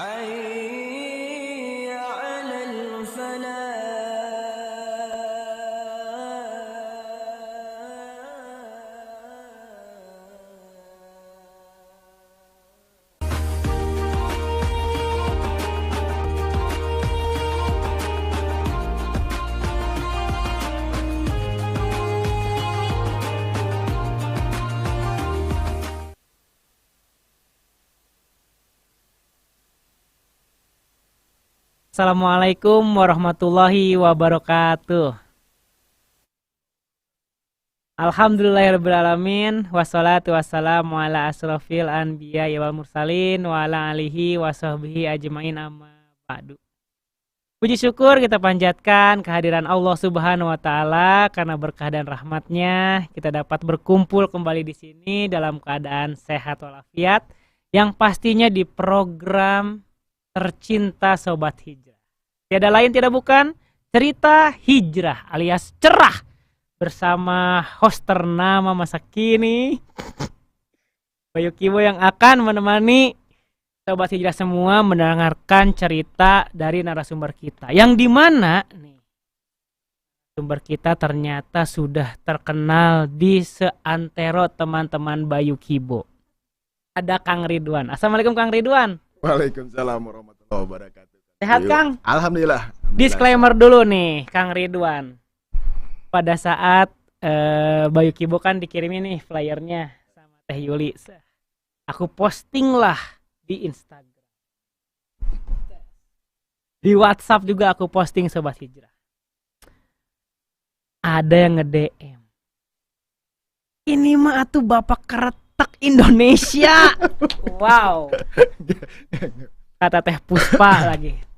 حي على الفلاح. Assalamualaikum warahmatullahi wabarakatuh. Alhamdulillahirrabbilalamin. Wassalatu wassalamu ala asrofil anbiya wal mursalin wa ala alihi wa sahbihi ajmain amma ba'du. Puji syukur kita panjatkan kehadiran Allah Subhanahu wa taala karena berkah dan rahmatnya kita dapat berkumpul kembali di sini dalam keadaan sehat walafiat yang pastinya di program tercinta Sobat Hijrah. Tiada lain tiada bukan cerita hijrah alias cerah bersama host ternama masa kini Bayu Kibo yang akan menemani Sobat Hijrah semua mendengarkan cerita dari narasumber kita. Yang dimana nih sumber kita ternyata sudah terkenal di seantero teman-teman Bayu Kibo. Ada Kang Ridwan. Assalamualaikum Kang Ridwan. Waalaikumsalam warahmatullahi wabarakatuh. Sehat Kang? Alhamdulillah. Disclaimer dulu nih Kang Ridwan. Pada saat Bayu Kibo kan dikirimin nih flyernya sama Teh Yuli. Aku posting lah di Instagram. Di WhatsApp juga aku posting Sobat Hijrah. Ada yang nge-DM. Ini mah atuh Bapak Keretak Indonesia. Wow. Kata Teh Puspa lagi.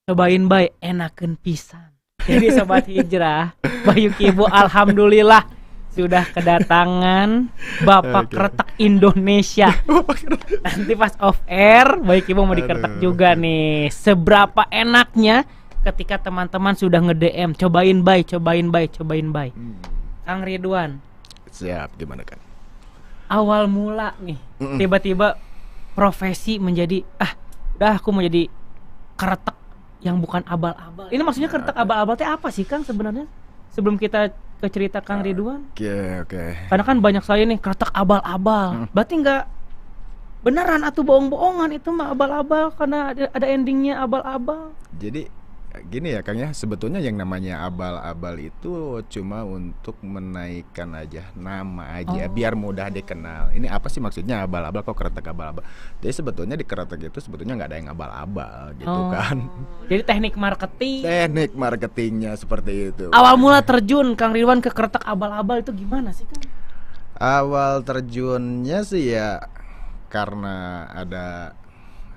Cobain bay, enakeun pisan. Jadi Sobat Hijrah, Bayu Kibo alhamdulillah sudah kedatangan Bapak Keretak Indonesia. Nanti pas off air Bayu Kibo mau dikeretak juga nih. Seberapa enaknya ketika teman-teman sudah nge-DM, cobain bay. Kang Ridwan. Siap, gimana kan? Awal mula nih, tiba-tiba profesi menjadi udah aku mau jadi keretak yang bukan abal-abal. Ini maksudnya keretak abal-abal teh apa sih Kang sebenarnya? Sebelum kita ke cerita Kang Ridwan. Oke. Karena kan banyak saya nih keretak abal-abal. Berarti enggak beneran atau bohong-bohongan itu mah abal-abal karena ada endingnya abal-abal. Jadi gini ya Kang ya, sebetulnya yang namanya abal-abal itu cuma untuk menaikkan aja nama aja biar mudah dikenal. Ini apa sih maksudnya abal-abal, kok keretak abal-abal? Jadi sebetulnya di keretak itu sebetulnya nggak ada yang abal-abal gitu kan. Jadi teknik marketing. Teknik marketingnya seperti itu. Awal mula terjun Kang Ridwan ke keretak abal-abal itu gimana sih Kang? Awal terjunnya sih ya karena ada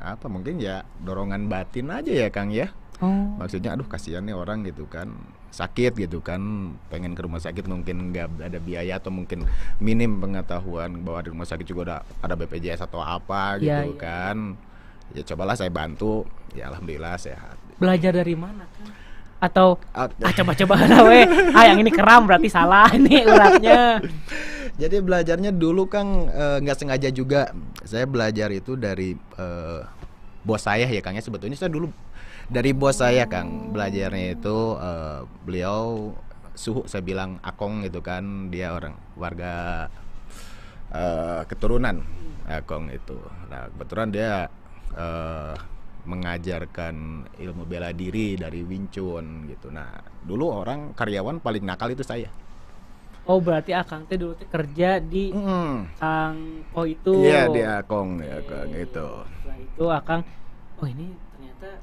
apa, mungkin ya dorongan batin aja ya Kang ya. Maksudnya aduh kasihan nih orang gitu kan, sakit gitu kan, pengen ke rumah sakit mungkin nggak ada biaya atau mungkin minim pengetahuan bahwa di rumah sakit juga ada BPJS atau apa gitu kan. Ya cobalah saya bantu, ya alhamdulillah sehat. Belajar dari mana kan? Atau coba-coba we. Yang ini keram berarti salah nih uratnya. Jadi belajarnya dulu Kang nggak sengaja juga. Saya belajar itu dari bos saya ya Kang ya. Sebetulnya saya dulu dari bos saya Kang belajarnya itu beliau suhu, saya bilang Akong gitu kan, dia orang warga keturunan Akong itu. Nah kebetulan dia mengajarkan ilmu bela diri dari Wing Chun gitu. Nah dulu orang karyawan paling nakal itu saya. Oh berarti Akang teh dulu kerja di Kang itu. Iya di Akong ya Kang itu. Setelah itu Akang, oh ini ternyata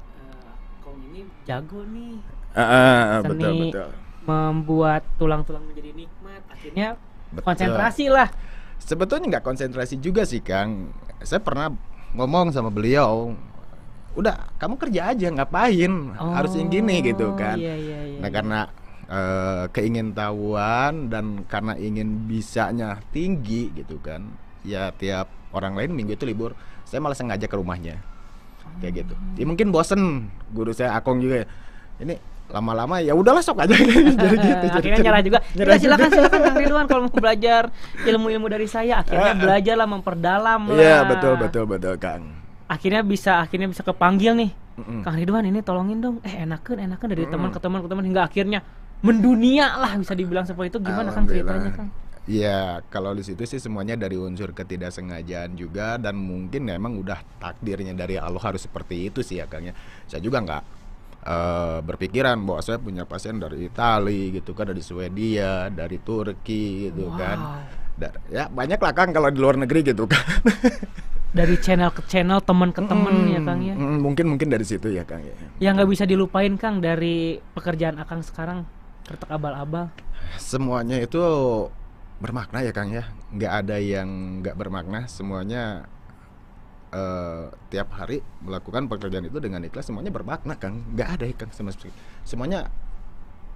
Akong ini jago nih. Betul. Membuat tulang-tulang menjadi nikmat. Akhirnya Betul. konsentrasi lah. Sebetulnya nggak konsentrasi juga sih Kang. Saya pernah ngomong sama beliau, udah kamu kerja aja, ngapain harus yang gini gitu kan. Iya. Nah karena keingintahuan dan karena ingin bisanya tinggi gitu kan, ya tiap orang lain minggu itu libur, saya malah sengaja ke rumahnya kayak gitu. Ya mungkin bosen, guru saya Akong juga ini lama-lama ya udahlah sok aja jadi gitu. Akhirnya nyerah juga. Ya, silakan Kang Ridwan kalau mau belajar ilmu-ilmu dari saya, akhirnya belajarlah, memperdalam lah. Iya betul Kang. akhirnya bisa kepanggil nih. Kang Ridwan ini tolongin dong. Enakan dari teman ke teman hingga akhirnya mendunia lah bisa dibilang seperti itu. Gimana Kang ceritanya Kang? Ya kalau di situ sih semuanya dari unsur ketidaksengajaan juga, dan mungkin memang udah takdirnya dari Allah harus seperti itu sih ya Kang ya. Saya juga nggak berpikiran bahwa saya punya pasien dari Italia gitu kan, dari Swedia, dari Turki gitu kan. Ya banyak lah Kang kalau di luar negeri gitu kan. Dari channel ke channel, teman ke teman ya Kang ya. Mungkin dari situ ya Kang ya. Yang nggak bisa dilupain Kang dari pekerjaan Akang sekarang, kertek abal-abal. Semuanya itu bermakna ya Kang ya. Nggak ada yang nggak bermakna. Semuanya tiap hari melakukan pekerjaan itu dengan ikhlas, semuanya bermakna Kang. Nggak ada ya Kang sama sekali. Semuanya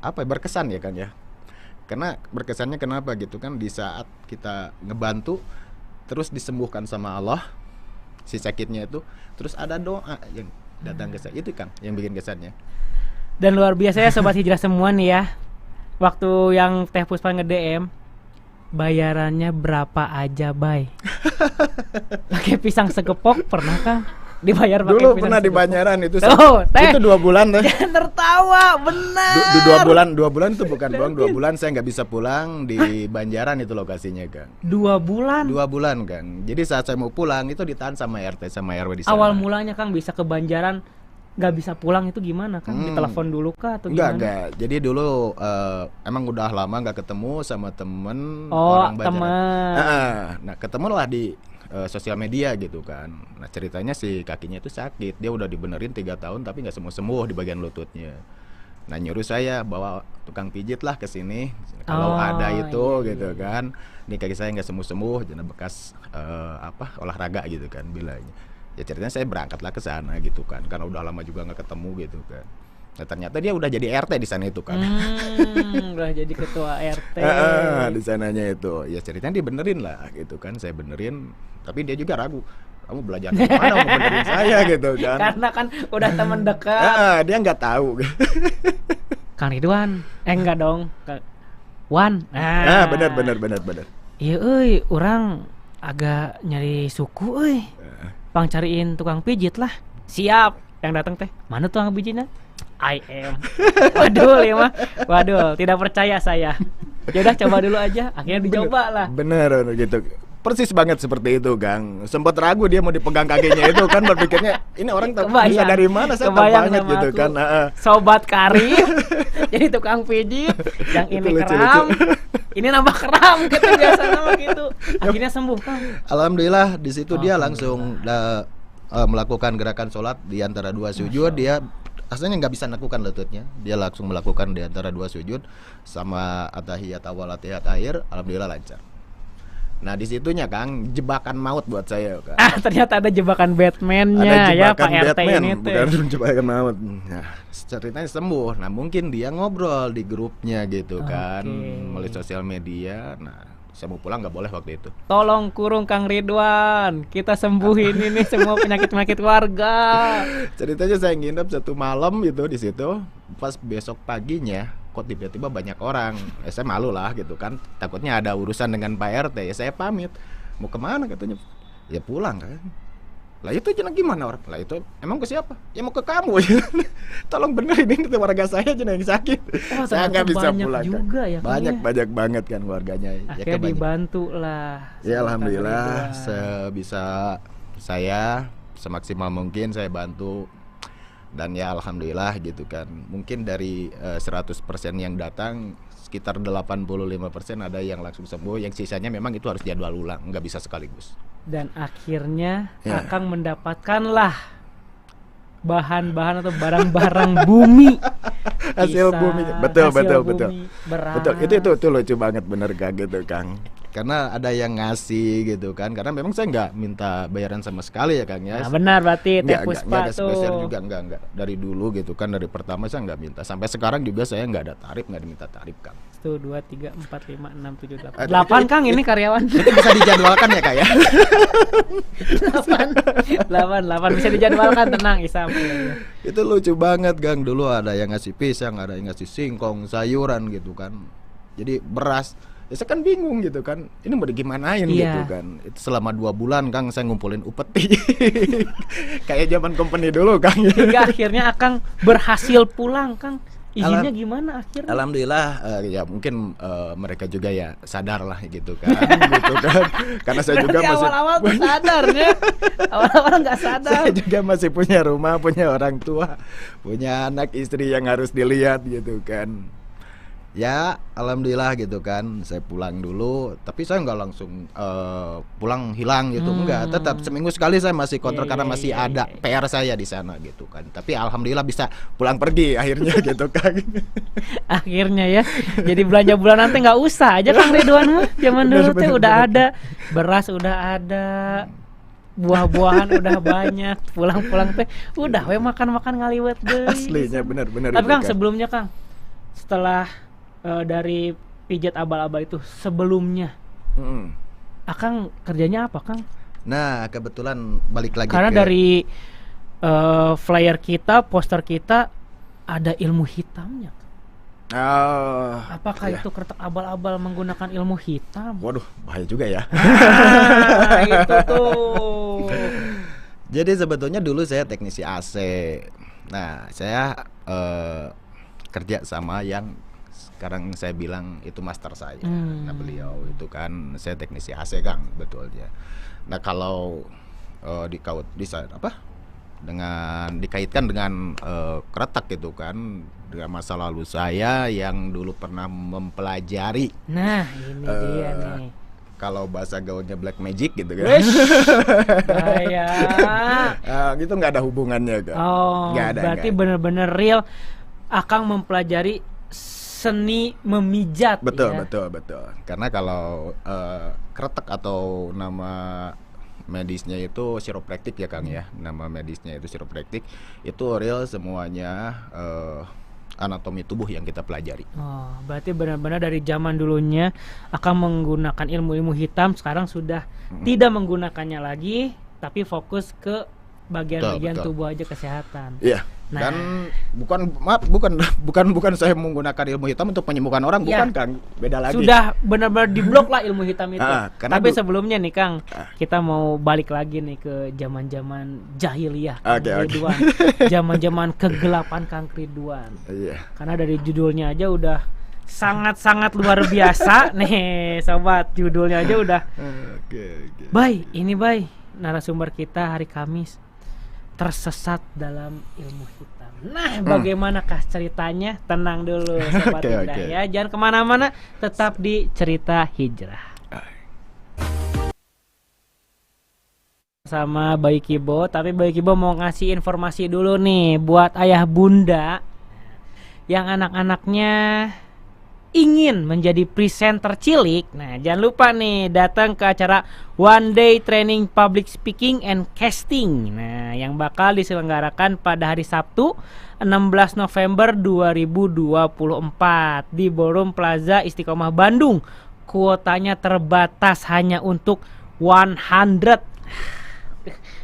berkesan ya Kang ya. Karena berkesannya kenapa gitu kan, di saat kita ngebantu terus disembuhkan sama Allah si sakitnya itu, terus ada doa yang datang ke saya, itu Kang yang bikin kesannya. Dan luar biasa ya Sobat Hijrah semua nih ya. Waktu yang Teh Puspa nge-DM, bayarannya berapa aja bay? Pakai pisang segepok pernah Kang? Dibayar pakai dulu pisang pernah di segepok? Banjaran itu. Itu 2 bulan deh. Jangan tertawa, benar. 2 bulan itu bukan bohong. 2 bulan saya nggak bisa pulang di Banjaran itu lokasinya Kang. 2 bulan? 2 bulan Kang. Jadi saat saya mau pulang itu ditahan sama RT sama RW di sana. Awal mulanya Kang bisa ke Banjaran nggak bisa pulang itu gimana Kang? Ditelepon dulu kah atau gimana? Enggak. Jadi dulu emang udah lama nggak ketemu sama temen orang Banjaran. Temen. Nah ketemu lah di sosial media gitu kan. Nah ceritanya si kakinya itu sakit, dia udah dibenerin 3 tahun tapi nggak sembuh di bagian lututnya. Nah nyuruh saya bawa tukang pijit lah ke sini kalau ada itu gitu kan. Ini kaki saya nggak sembuh, jadi bekas olahraga gitu kan bilangnya. Ya ceritanya saya berangkatlah ke sana gitu kan, karena udah lama juga nggak ketemu gitu kan. Nah ternyata dia udah jadi RT di sana itu kan. Udah jadi ketua RT. Di sananya itu. Ya ceritanya dibenerin lah gitu kan, saya benerin. Tapi dia juga ragu, kamu belajar dari mana mau benerin saya gitu kan. Karena kan udah teman dekat. Dia nggak tahu. Kang Ridwan, enggak dong. Wan. Bener. Iya orang agak nyari suku Pang cariin tukang pijit lah. Siap. Yang datang teh, mana tukang pijitnya? I am. Waduh, tidak percaya saya. Ya udah coba dulu aja. Akhirnya dicoba lah. Bener gitu. Persis banget seperti itu Kang. Sempat ragu dia mau dipegang kakinya itu kan, berpikirnya ini orang tahu bisa dari mana, saya tahu banget gitu kan. Sobat karib jadi tukang pijit, yang ini keram, ini nambah keram gitu biasa nama gitu. Akhirnya sembuh Kang. Alhamdulillah di situ dia langsung melakukan gerakan sholat di antara 2 sujud. Dia asalnya nggak bisa melakukan lututnya, dia langsung melakukan di antara 2 sujud sama atahiyat awal atahiyat akhir. Alhamdulillah lancar. Nah di situnya Kang jebakan maut buat saya Kang. Ternyata ada jebakan Batman-nya ya Pak RT ini tuh. Bukan jebakan maut. Nah ceritanya sembuh. Nah mungkin dia ngobrol di grupnya gitu kan, melalui sosial media. Nah saya mau pulang nggak boleh waktu itu. Tolong kurung Kang Ridwan, kita sembuhin ini semua penyakit warga. Ceritanya saya nginep 1 malam gitu di situ. Pas besok paginya kok tiba-tiba banyak orang. Saya malu lah gitu kan, takutnya ada urusan dengan Pak RT. Ya saya pamit. Mau kemana katanya? Ya pulang kan. Lah itu jeneng gimana orang? Lah itu emang ke siapa? Ya mau ke kamu. Tolong benerin ini warga saya jeneng yang sakit. Saya nggak bisa pulang juga kan. Banyak banget kan warganya. Akhirnya dibantu lah. Ya alhamdulillah sebisa saya semaksimal mungkin saya bantu. Dan ya alhamdulillah gitu kan. Mungkin dari 100% yang datang sekitar 85% ada yang langsung sembuh, yang sisanya memang itu harus jadwal ulang, nggak bisa sekaligus. Dan akhirnya Akang mendapatkanlah bahan-bahan atau barang-barang bumi. Hasil bumi. Betul. Beras. Betul. Itu lucu banget bener Kang gitu Kang. Karena ada yang ngasih gitu kan. Karena memang saya nggak minta bayaran sama sekali ya Kang ya. Nah, benar berarti Teh Puspa tuh. Juga enggak. Dari dulu gitu kan, dari pertama saya nggak minta. Sampai sekarang juga saya nggak ada tarif, nggak diminta tarif Kang. 1, 2, 3, 4, 5, 6, 7, 8 8 Kang ini karyawan. Itu bisa dijadwalkan ya Kak ya. 8 bisa dijadwalkan, tenang Isam. Itu lucu banget Kang. Dulu ada yang ngasih pisang, ada yang ngasih singkong, sayuran gitu kan. Jadi beras Ya, saya kan bingung gitu kan, ini mau digimanain gitu kan. Itu selama 2 bulan Kang saya ngumpulin upeti kayak zaman company dulu Kang. Hingga akhirnya Akang berhasil pulang Kang. Izinnya gimana akhirnya? Alhamdulillah ya mungkin mereka juga ya sadar lah gitu kan. Gitu kan. Karena saya juga masih awal-awal tuh sadar ya. Awal-awal nggak sadar. Saya juga masih punya rumah, punya orang tua, punya anak istri yang harus dilihat gitu kan. Ya alhamdulillah gitu kan, saya pulang dulu, tapi saya nggak langsung pulang hilang gitu, enggak, tetap seminggu sekali saya masih kontrol karena masih ada PR saya di sana gitu kan. Tapi alhamdulillah bisa pulang pergi akhirnya gitu kan. Akhirnya ya, jadi belanja bulanan teh nggak usah aja Kang Ridwan mah, zaman dulu teh udah ada, beras udah ada, buah-buahan udah banyak, pulang-pulang teh udah we makan-makan ngaliwet deh. Aslinya benar-benar. Tapi Kang sebelumnya Kang, setelah dari pijat abal-abal itu sebelumnya, Akang kerjanya apa Kang? Nah kebetulan balik lagi karena dari flyer kita, poster kita ada ilmu hitamnya. Apakah itu kretek abal-abal menggunakan ilmu hitam? Waduh, bahaya juga ya. Itu tuh. Jadi sebetulnya dulu saya teknisi AC. Nah saya kerja sama yang sekarang saya bilang itu master saya. Nah beliau itu kan saya teknisi AC Kang, betulnya. Nah kalau dikaitkan dengan kretek gitu kan, dengan masa lalu saya yang dulu pernah mempelajari. Nah ini dia nih. Kalau bahasa gaulnya black magic gitu kan. Gitu nggak ada hubungannya kan. Nggak ada. Berarti benar-benar real Akang mempelajari seni memijat. Betul. Ya? Betul. Karena kalau kretek atau nama medisnya itu chiropractic ya Kang ya. Nama medisnya itu chiropractic. Itu real semuanya anatomi tubuh yang kita pelajari. Berarti benar-benar dari zaman dulunya akan menggunakan ilmu-ilmu hitam, sekarang sudah tidak menggunakannya lagi, tapi fokus ke bagian-bagian tubuh aja kesehatan. Iya. Nah. Dan bukan saya menggunakan ilmu hitam untuk menyembuhkan orang, bukan Kang. Beda lagi. Sudah benar-benar diblok lah ilmu hitam itu. Tapi sebelumnya nih Kang, kita mau balik lagi nih ke zaman-zaman jahiliyah, Ridwan. Zaman-zaman kegelapan Kang Ridwan. Karena dari judulnya aja udah sangat-sangat luar biasa nih, sobat. Judulnya aja udah. Bay, ini Bay, narasumber kita hari Kamis tersesat dalam ilmu hitam. Nah, bagaimanakah ceritanya? Tenang dulu, sobat Indah ya. Jangan kemana-mana, tetap di Cerita Hijrah. Sama Bayi Kibo, tapi Bayi Kibo mau ngasih informasi dulu nih buat ayah bunda yang anak-anaknya ingin menjadi presenter cilik. Nah, jangan lupa nih datang ke acara One Day Training Public Speaking and Casting. Nah, yang bakal diselenggarakan pada hari Sabtu 16 November 2024 di Ballroom Plaza Istiqomah Bandung. Kuotanya terbatas hanya untuk 100.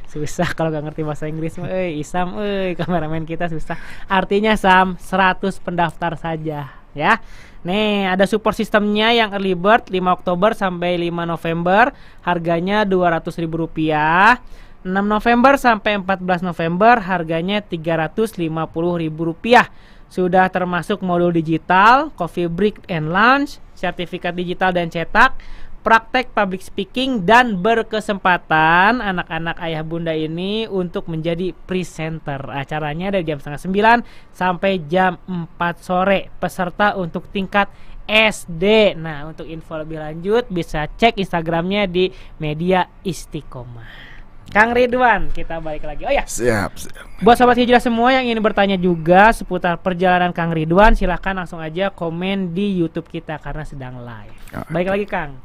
Susah kalau gak ngerti bahasa Inggris. Isam, kameramen kita susah. Artinya Sam, 100 pendaftar saja ya. Nih, ada support sistemnya yang early bird 5 Oktober sampai 5 November, harganya Rp200.000. 6 November sampai 14 November harganya Rp350.000. Sudah termasuk modul digital, coffee break and lunch, sertifikat digital dan cetak, praktek public speaking, dan berkesempatan anak-anak ayah bunda ini untuk menjadi presenter. Acaranya dari jam 8:30 sampai jam 4 sore. Peserta untuk tingkat SD. Nah, untuk info lebih lanjut bisa cek Instagramnya di Media Istiqomah. Kang Ridwan, kita balik lagi. Oh ya, siap. Buat sobat hijrah semua yang ingin bertanya juga seputar perjalanan Kang Ridwan, silahkan langsung aja komen di YouTube kita karena sedang live. Baik lagi Kang.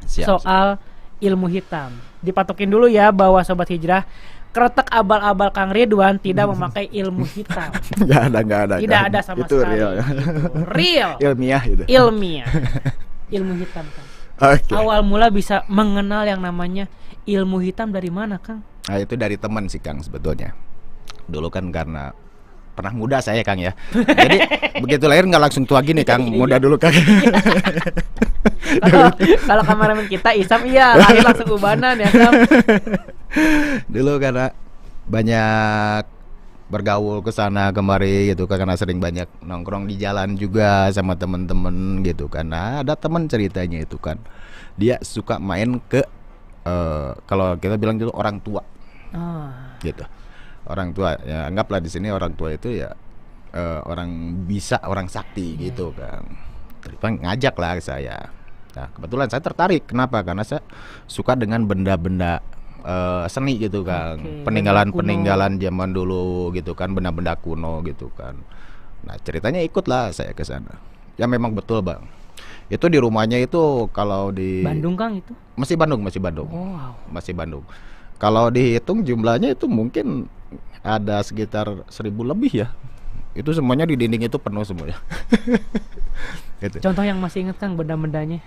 Soal ilmu hitam, dipatokin dulu ya bahwa sobat hijrah, kretek abal-abal Kang Ridwan tidak memakai ilmu hitam. Tidak ada sama itu sekali. Real. Ilmiah itu. Ilmu hitam Kang. Awal mula bisa mengenal yang namanya ilmu hitam dari mana Kang? Nah, itu dari teman sih Kang sebetulnya. Dulu kan karena pernah muda saya Kang ya. Jadi begitu lahir nggak langsung tua gini Kang, muda dulu Kang. Kalau kameramen kita Isam iya lahir langsung ubanan ya Sam. Dulu karena banyak bergaul ke sana kemari gitu kan, karena sering banyak nongkrong di jalan juga sama temen-temen gitu kan. Nah, ada temen ceritanya itu kan, dia suka main ke kalau kita bilang dulu orang tua. Gitu. Orang tua ya, anggaplah di sini orang tua itu ya orang bisa, orang sakti gitu kan. Terus ngajak lah saya. Nah, kebetulan saya tertarik. Kenapa? Karena saya suka dengan benda-benda seni gitu kan. Peninggalan zaman dulu gitu kan, benda-benda kuno gitu kan. Nah, ceritanya ikutlah saya ke sana. Ya memang betul, Bang. Itu di rumahnya itu kalau di Bandung Kang itu? Masih Bandung. Oh, wow. Masih Bandung. Kalau dihitung jumlahnya itu mungkin ada sekitar 1.000 lebih ya. Itu semuanya di dinding itu penuh semuanya. Gitu. Contoh yang masih inget Kang benda-bendanya?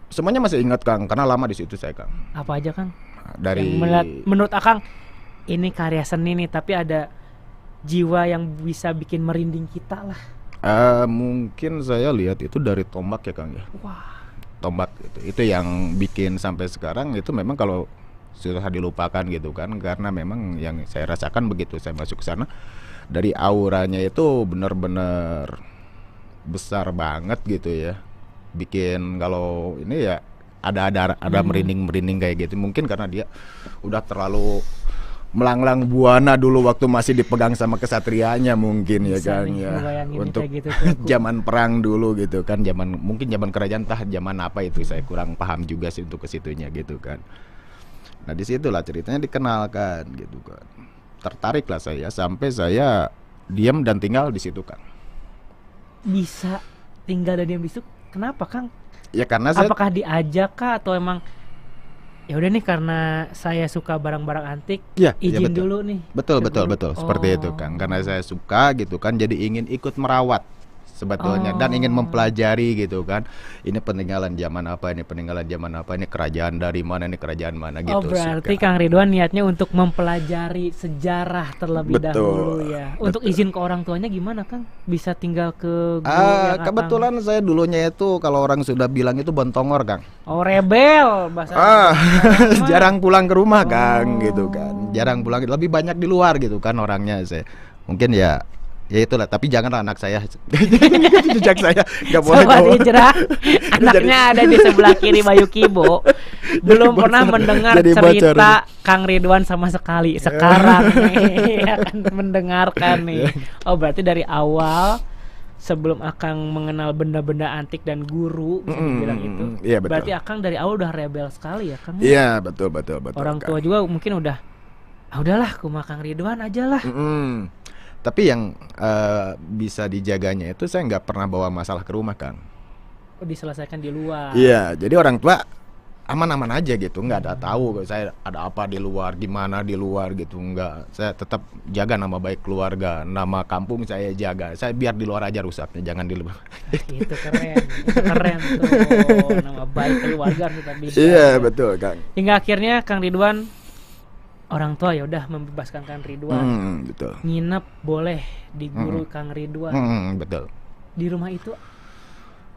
Semuanya masih ingat Kang, karena lama di situ saya Kang. Apa aja Kang? Dari menurut Akang ini karya seni nih, tapi ada jiwa yang bisa bikin merinding kita lah. Mungkin saya lihat itu dari tombak ya Kang ya. Wah. Tombak itu yang bikin sampai sekarang itu memang kalau sudah dilupakan gitu kan, karena memang yang saya rasakan begitu saya masuk ke sana, dari auranya itu benar-benar besar banget gitu ya, bikin kalau ini ya ada merinding kayak gitu. Mungkin karena dia udah terlalu melanglang buana dulu waktu masih dipegang sama kesatrianya mungkin ya kan ya, untuk gitu, zaman perang dulu gitu kan, mungkin zaman kerajaan zaman apa itu saya kurang paham juga sih untuk ke situnya gitu kan. Nah disitulah ceritanya dikenalkan gitu kan, tertariklah saya sampai saya diam dan tinggal di situ Kang. Bisa tinggal dan diam di situ kenapa Kang? Ya karena saya, apakah diajak kah atau emang ya udah nih karena saya suka barang-barang antik, izin betul. dulu nih. Betul seperti itu Kang, karena saya suka gitu kan, jadi ingin ikut merawat sebetulnya dan ingin mempelajari gitu kan, ini peninggalan zaman apa, ini peninggalan zaman apa, ini kerajaan dari mana, ini kerajaan mana gitu. Berarti suka. Kang Ridwan niatnya untuk mempelajari sejarah terlebih dahulu ya. Untuk izin ke orang tuanya gimana Kang? Bisa tinggal ke guru kebetulan Akang? Saya dulunya itu kalau orang sudah bilang itu bontongor Kang. Oh rebel bahasa. Jarang pulang ke rumah Kang gitu kan, jarang pulang, lebih banyak di luar gitu kan orangnya saya. Mungkin ya itulah, tapi janganlah anak saya jejak saya nggak boleh. Sobat Hijrah, anaknya ada di sebelah kiri Bayu Kibo, belum pernah mendengar cerita Kang Ridwan sama sekali. Sekarang nih akan mendengarkan nih. Oh berarti dari awal sebelum Akang mengenal benda-benda antik dan guru bilang itu, iya, betul. Berarti Akang dari awal udah rebel sekali ya Kang? Iya betul. Orang tua juga mungkin udah, udahlah kuma Kang Ridwan aja lah. Tapi yang bisa dijaganya itu saya nggak pernah bawa masalah ke rumah Kang. Diselesaikan di luar. Iya, jadi orang tua aman-aman aja gitu, nggak ada tahu saya ada apa di luar, gimana di luar gitu, nggak. Saya tetap jaga nama baik keluarga, nama kampung saya jaga. Saya biar di luar aja rusaknya, jangan di luar. Itu keren tuh, nama baik keluarga kita bisa. Iya betul Kang. Hingga akhirnya Kang Ridwan, orang tua ya udah membebaskan Kang Ridwan. Betul. Nginep boleh di guru Kang Ridwan. Betul. Di rumah itu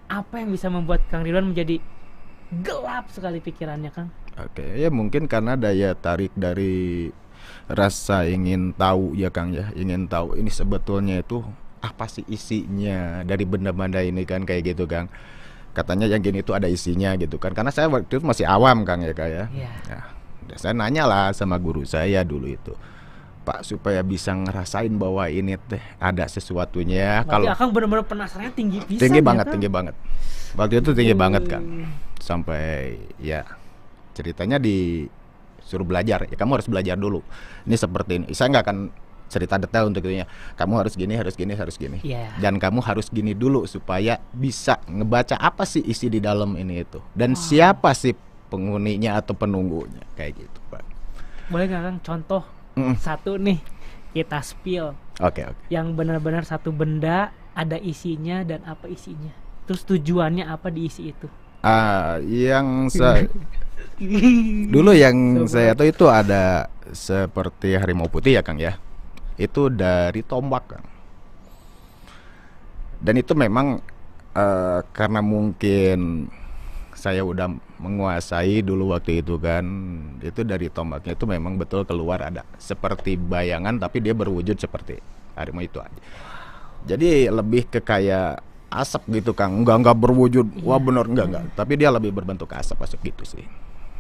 apa yang bisa membuat Kang Ridwan menjadi gelap sekali pikirannya Kang? Oke, ya mungkin karena daya tarik dari rasa ingin tahu ya Kang ya, ingin tahu ini sebetulnya itu apa sih isinya dari benda-benda ini kan kayak gitu Kang. Katanya yang gini itu ada isinya gitu kan, karena saya waktu itu masih awam Kang ya Kak ya. Nah, saya nanya lah sama guru saya dulu itu, Pak, supaya bisa ngerasain bahwa ini teh ada sesuatunya. Kalau Akang benar-benar penasarannya tinggi pisan. Tinggi banget. Waktu itu tinggi banget Kang. Sampai ya ceritanya disuruh belajar. Ya kamu harus belajar dulu. Ini seperti ini. Saya nggak akan cerita detail untuk itunya. Kamu harus gini. Dan kamu harus gini dulu supaya bisa ngebaca apa sih isi di dalam ini itu. Dan siapa sih penghuninya atau penunggunya kayak gitu Pak. Boleh nggak Kang contoh satu nih kita spill. Oke. Yang benar-benar satu benda ada isinya dan apa isinya. Terus tujuannya apa diisi itu? Yang saya dulu yang saya tahu itu ada seperti harimau putih ya Kang ya. Itu dari tombak Kang. Dan itu memang karena mungkin saya udah menguasai dulu waktu itu kan, itu dari tombaknya itu memang betul keluar ada seperti bayangan tapi dia berwujud seperti harimau itu aja. Jadi lebih ke kayak asap gitu Kang, enggak berwujud, wah bener enggak, tapi dia lebih berbentuk asap gitu sih.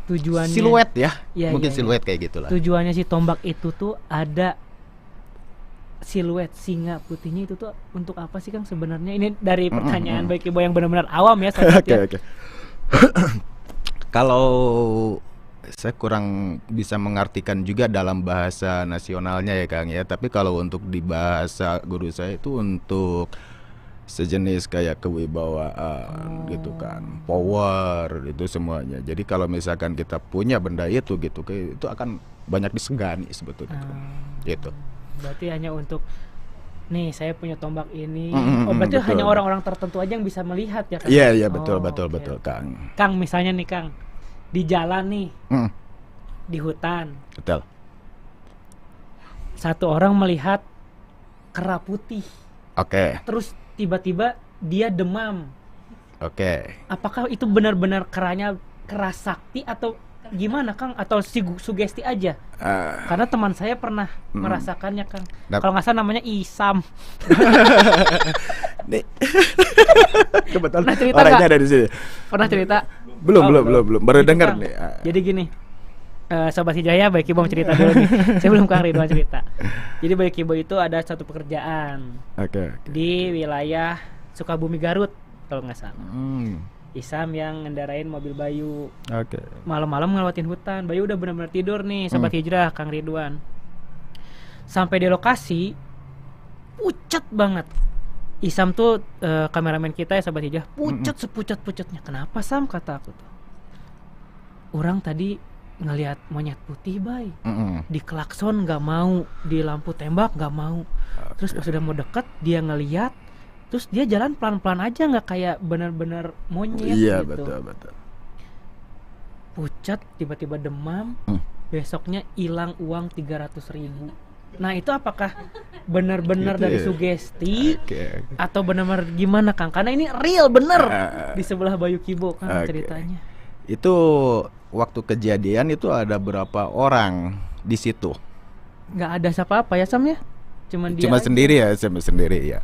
Tujuannya Siluet ya, Iya, mungkin iya, siluet kayak gitulah. tujuannya si tombak itu tuh ada siluet singa putihnya itu tuh untuk apa sih Kang sebenarnya? Ini dari pertanyaan baik ibu yang benar-benar awam ya sobat ya. Oke. Kalau saya kurang bisa mengartikan juga dalam bahasa nasionalnya ya Kang ya, tapi kalau untuk di bahasa guru saya itu untuk sejenis kayak kewibawaan gitu kan, power itu semuanya. Jadi kalau misalkan kita punya benda itu gitu, itu akan banyak disegani sebetulnya gitu. Berarti hanya untuk nih saya punya tombak ini. Mm-mm, Berarti betul. hanya orang-orang tertentu aja yang bisa melihat ya Kang? Iya Oh, betul oke. Kang. Kang misalnya nih Kang di jalan nih Mm, di hutan betul. satu orang melihat kera putih Oke. terus tiba-tiba dia demam. Apakah itu benar-benar keranya kera sakti atau gimana Kang? Atau sugesti aja? Karena teman saya pernah merasakannya Kang. Kalau nggak salah namanya Isam. Nih. Kebetulan Pernah cerita orangnya nggak? ada di sini. Pernah cerita? Belum. Baru Gitu, dengar Kang. nih. Jadi gini, Sobat Hijaya, Baik Ibu mau cerita dulu nih. Saya belum Kang Ridwan cerita. Jadi Baik Ibu itu ada satu pekerjaan Oke. di wilayah Sukabumi Garut kalau nggak salah. Hmm, Isam yang ngendarain mobil Bayu. Oke. Malam-malam ngelewatin hutan. Bayu udah benar-benar tidur nih, Sobat Hijrah, Kang Ridwan. Sampai di lokasi pucat banget. Isam tuh kameramen kita ya Sobat Hijrah, pucat sepucat-pucatnya. Kenapa Sam, kata aku tuh. Orang tadi ngelihat monyet putih Bay. Di klakson nggak mau, di lampu tembak nggak mau. Terus pas sudah mau deket dia ngelihat, terus dia jalan pelan-pelan aja, nggak kayak benar-benar monyet Iya gitu. betul. Pucat, tiba-tiba demam, besoknya hilang uang 300.000. Nah itu apakah benar-benar Gitu dari ya? sugesti Oke. atau benar-benar gimana Kang? Karena ini real bener Ah. di sebelah Bayu Kibo Kang Oke. ceritanya. Itu waktu kejadian itu ada berapa orang di situ? Nggak ada siapa-apa ya Sam ya? Cuman dia Cuma aja. sendiri ya.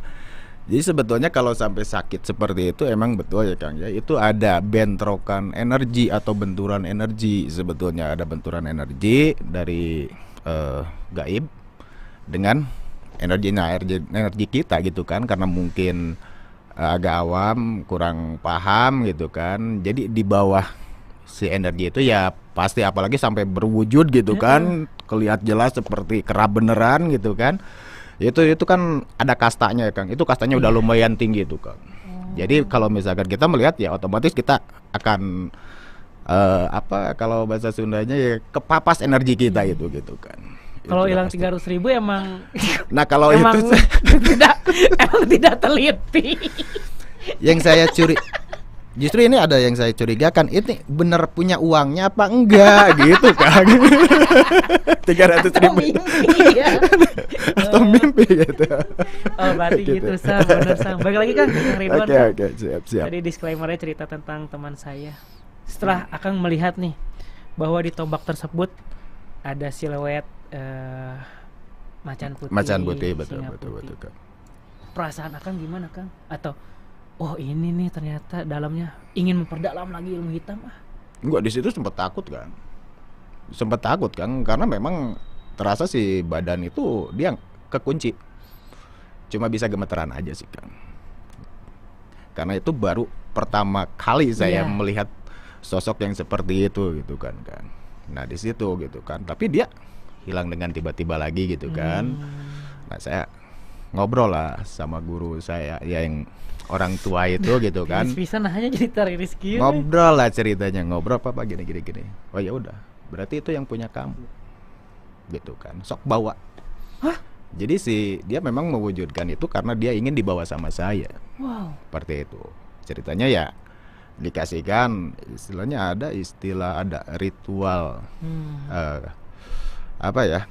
Jadi sebetulnya kalau sampai sakit seperti itu emang betul ya Kang ya, itu ada bentrokan energi atau benturan energi. Sebetulnya ada benturan energi dari gaib dengan energi kita gitu kan, karena mungkin agak awam, kurang paham gitu kan. Jadi di bawah si energi itu ya pasti, apalagi sampai berwujud gitu kan, kelihatan jelas seperti kera beneran gitu kan. Itu kan ada kastanya ya Kang. Itu kastanya udah lumayan tinggi tuh Kang. Jadi kalau misalkan kita melihat ya otomatis kita akan kalau bahasa Sundanya ya kepapas energi kita itu gitu kan. Kalau Itu hilang pasti. 300.000 emang Nah kalau emang itu tidak teliti. yang saya justru ini ada yang saya curigakan, ini bener punya uangnya apa enggak gitu Kang. 300.000 ya. atau mimpi gitu. Oh berarti gitu Sam, bener Sam. Balik lagi Kang Ridwan. Oke siap. Tadi disclaimernya cerita tentang teman saya. Setelah Akang melihat nih bahwa di tombak tersebut ada siluet macan putih. Macan putih betul singa betul putih. Kang. Perasaan Akang gimana Kang? Atau oh ini nih ternyata dalamnya ingin memperdalam lagi ilmu hitam Enggak, di situ sempat takut kan. Karena memang terasa si badan itu dia kekunci. Cuma bisa gemeteran aja sih Kang. Karena itu baru pertama kali saya Iya. melihat sosok yang seperti itu gitu kan. Nah, di situ gitu kan. Tapi dia hilang dengan tiba-tiba lagi gitu kan. Nah, saya ngobrol lah sama guru saya yang orang tua itu gitu kan. Bisa nanya cerita Rizky. Ngobrol lah ceritanya, ngobrol apa gini. Oh ya udah, berarti itu yang punya kamu, gitu kan. Sok bawa. Jadi dia memang mewujudkan itu karena dia ingin dibawa sama saya. Wow. Seperti itu. Ceritanya ya dikasihkan ada ritual apa ya?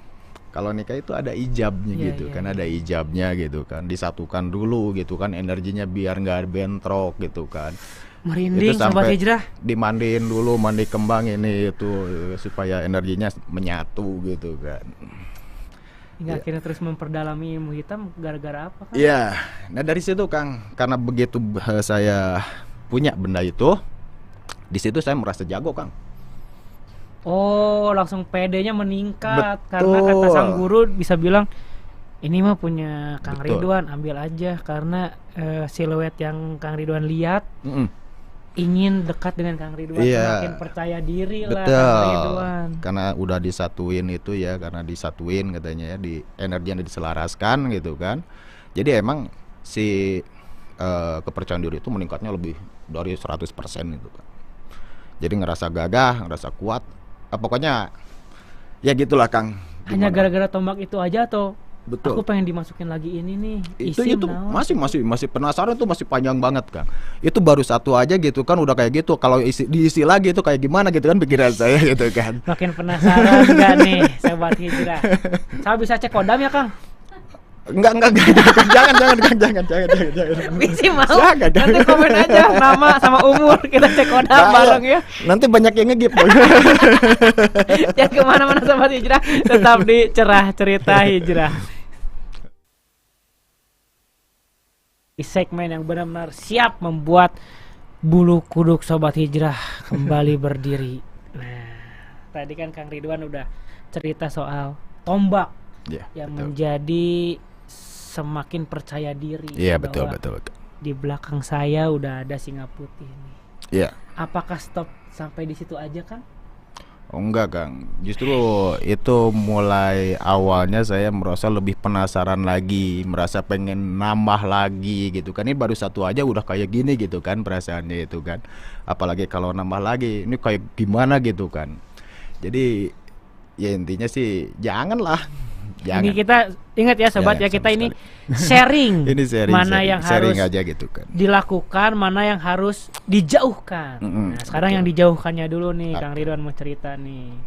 kalau nikah itu ada ijabnya gitu kan, ada ijabnya gitu kan, disatukan dulu gitu kan, energinya biar nggak bentrok gitu kan. Merinding Itu sobat sampai hijrah. dimandiin dulu, mandi kembang ini itu supaya energinya menyatu gitu kan. Hingga akhirnya terus memperdalami ilmu hitam gara-gara apa kan? Iya, nah dari situ Kang, karena begitu saya punya benda itu, di situ saya merasa jago Kang. Oh, langsung PD-nya meningkat. Betul. Karena kata sang guru bisa bilang, ini mah punya Kang Betul. Ridwan, ambil aja. Karena siluet yang Kang Ridwan lihat, Mm-mm. ingin dekat dengan Kang Ridwan, Iya. semakin percaya diri lah Betul. Kang Ridwan. Karena udah disatuin itu ya, karena disatuin katanya ya, di energi yang diselaraskan gitu kan. Jadi emang si kepercayaan diri itu meningkatnya lebih dari 100% gitu kan. Jadi ngerasa gagah, ngerasa kuat. Pokoknya ya gitulah Kang. Hanya Gimana? gara-gara tombak itu aja atau Betul. aku pengen dimasukin lagi ini nih. Itu isim naon? masih penasaran tuh, masih panjang banget Kang. Itu baru satu aja gitu kan udah kayak gitu. Kalau diisi lagi itu kayak gimana gitu kan pikiran saya gitu kan. Makin penasaran nggak nih sobat hijrah? Saya bisa cek kodam ya Kang? Enggak, jangan Kang, jangan. Misi mau. Jangan. Nanti komen aja nama sama umur, kita cek kodam Bahaya. bareng ya. Nanti banyak yang ngegip. Jangan kemana-mana sobat hijrah, tetap di Cerah Cerita Hijrah. Di segmen yang benar-benar siap membuat bulu kuduk sobat hijrah kembali berdiri. Nah, tadi kan Kang Ridwan udah cerita soal tombak Iya, yang betul. menjadi semakin percaya diri. Iya, betul. bahwa Di belakang saya udah ada singa putih nih. Iya. Apakah stop sampai di situ aja Kang? Oh, enggak Kang, justru itu mulai awalnya saya merasa lebih penasaran lagi, merasa pengen nambah lagi gitu kan. Ini baru satu aja udah kayak gini gitu kan perasaannya itu kan. Apalagi kalau nambah lagi, ini kayak gimana gitu kan. Jadi ya intinya sih janganlah. Ini kita ingat ya sobat Jangan ya, kita sama ini sharing. Ini sharing, mana yang sharing harus aja gitu kan. dilakukan, mana yang harus dijauhkan. Mm-mm, Nah, sekarang betul. yang dijauhkannya dulu nih, Kang Ridwan mau cerita nih.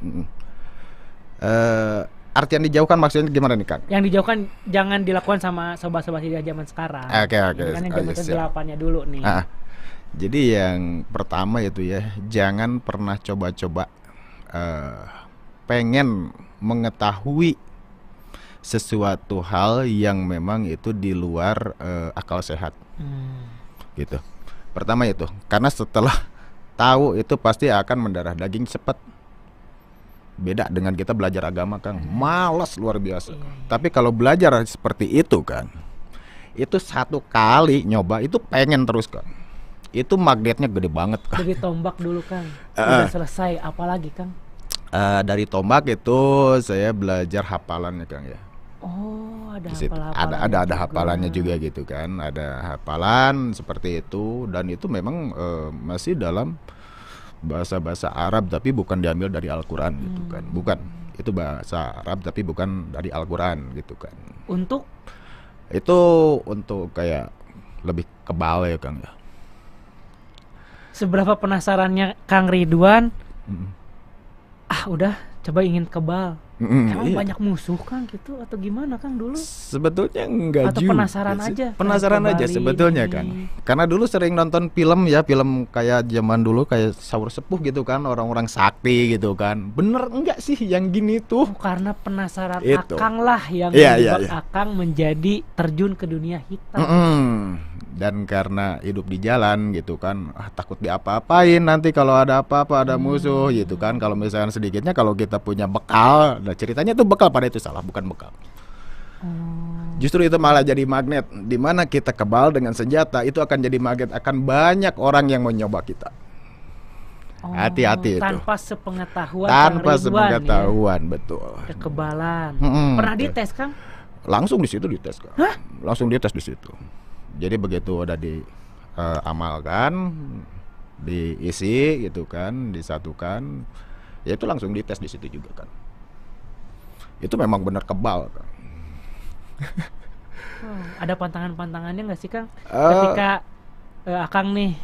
Artian dijauhkan maksudnya gimana nih Kang? Yang dijauhkan jangan dilakukan sama sobat-sobat hijrah zaman sekarang. Oke. Ini kan yang zaman Siap. kegelapannya dulu nih. Jadi yang pertama itu ya, jangan pernah coba-coba pengen mengetahui sesuatu hal yang memang itu di luar akal sehat gitu. Pertama itu, karena setelah tahu itu pasti akan mendarah daging cepat. Beda dengan kita belajar agama Kang, malas luar biasa. Tapi kalau belajar seperti itu kan, itu satu kali nyoba itu pengen terus Kang. Itu magnetnya gede banget Kang. Dari tombak dulu Kang. Udah selesai, apalagi Kang? Dari tombak itu saya belajar hafalannya Kang ya. Oh, ada Di situ hafal-hafalannya ada juga. hafalannya juga gitu kan, ada hafalan seperti itu, dan itu memang masih dalam bahasa Arab tapi bukan diambil dari Al-Quran gitu kan, bukan, itu bahasa Arab tapi bukan dari Al-Quran gitu kan. Untuk Itu untuk kayak lebih kebal ya Kang ya. seberapa penasarannya Kang Ridwan? Mm. Udah coba ingin kebal. Emang Iya. banyak musuh Kang gitu atau gimana Kang dulu? Sebetulnya enggak Atau juga penasaran sih. aja, Penasaran pengen aja ke Bali sebetulnya nih. kan. Karena dulu sering nonton film ya, film kayak zaman dulu kayak Saur Sepuh gitu kan, orang-orang sakti gitu kan. Bener enggak sih yang gini tuh? Karena penasaran Itu. Akang lah yang Iya, menjebak iya. Akang menjadi terjun ke dunia hitam. Dan karena hidup di jalan gitu kan, takut diapa-apain nanti kalau ada apa-apa, ada musuh gitu kan. Kalau misalnya sedikitnya kalau kita punya bekal, nah ceritanya tuh bekal, pada itu salah, bukan bekal. Justru itu malah jadi magnet, di mana kita kebal dengan senjata itu akan jadi magnet, akan banyak orang yang mau nyoba kita. Hati-hati itu. Tanpa sepengetahuan Tanpa Kang Ridwan sepengetahuan, betul. ya, kekebalan. Mm-mm. Pernah dites Kang? Langsung di situ dites kan. Langsung dites di situ. Jadi begitu udah diamalkan, diisi gitu kan, disatukan, ya itu langsung dites di situ juga kan. Itu memang benar kebal kan. Ada pantangan-pantangannya nggak sih Kang? Eh. Ketika Akang nih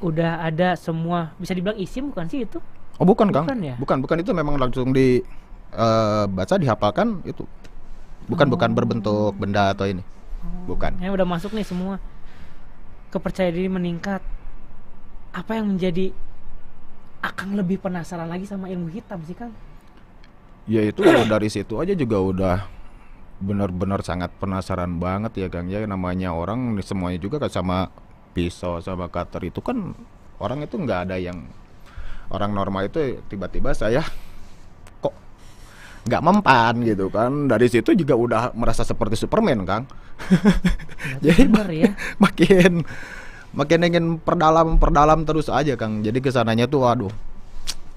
udah ada semua, bisa dibilang isim bukan sih itu? Oh bukan Kang, Bukan ya? bukan itu memang langsung baca dihafalkan itu bukan berbentuk benda atau ini, bukan. Ya udah masuk nih semua. Kepercayaan diri meningkat. Apa yang menjadi Akang lebih penasaran lagi sama ilmu hitam sih Kang? Ya itu dari situ aja juga udah benar-benar sangat penasaran banget ya Kang ya, namanya orang semuanya juga kan sama pisau sama cutter itu kan orang itu nggak ada yang orang normal itu tiba-tiba saya kok nggak mempan gitu kan, dari situ juga udah merasa seperti Superman Kang. Jadi Bener ya. makin ingin perdalam terus aja Kang, jadi kesananya tuh waduh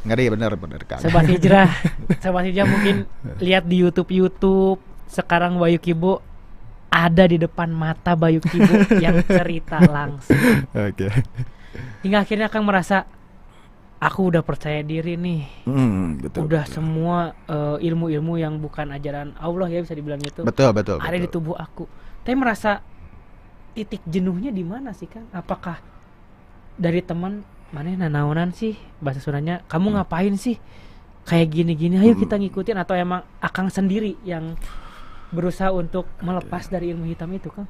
ngeri bener Kang. Sobat Hijrah mungkin lihat di YouTube sekarang Bayu Kibo ada di depan mata Bayu Kibo yang cerita langsung. Oke. Hingga akhirnya Kang merasa aku udah percaya diri nih. Betul. Udah semua ilmu-ilmu yang bukan ajaran Allah ya bisa dibilang gitu. Betul. Ada di tubuh aku. Tapi merasa titik jenuhnya di mana sih Kang? Apakah dari teman mana nanaonan sih bahasa Sundanya? Kamu ngapain sih? Kayak gini-gini, ayo kita ngikutin, atau emang Akang sendiri yang berusaha untuk melepas dari ilmu hitam itu Kang?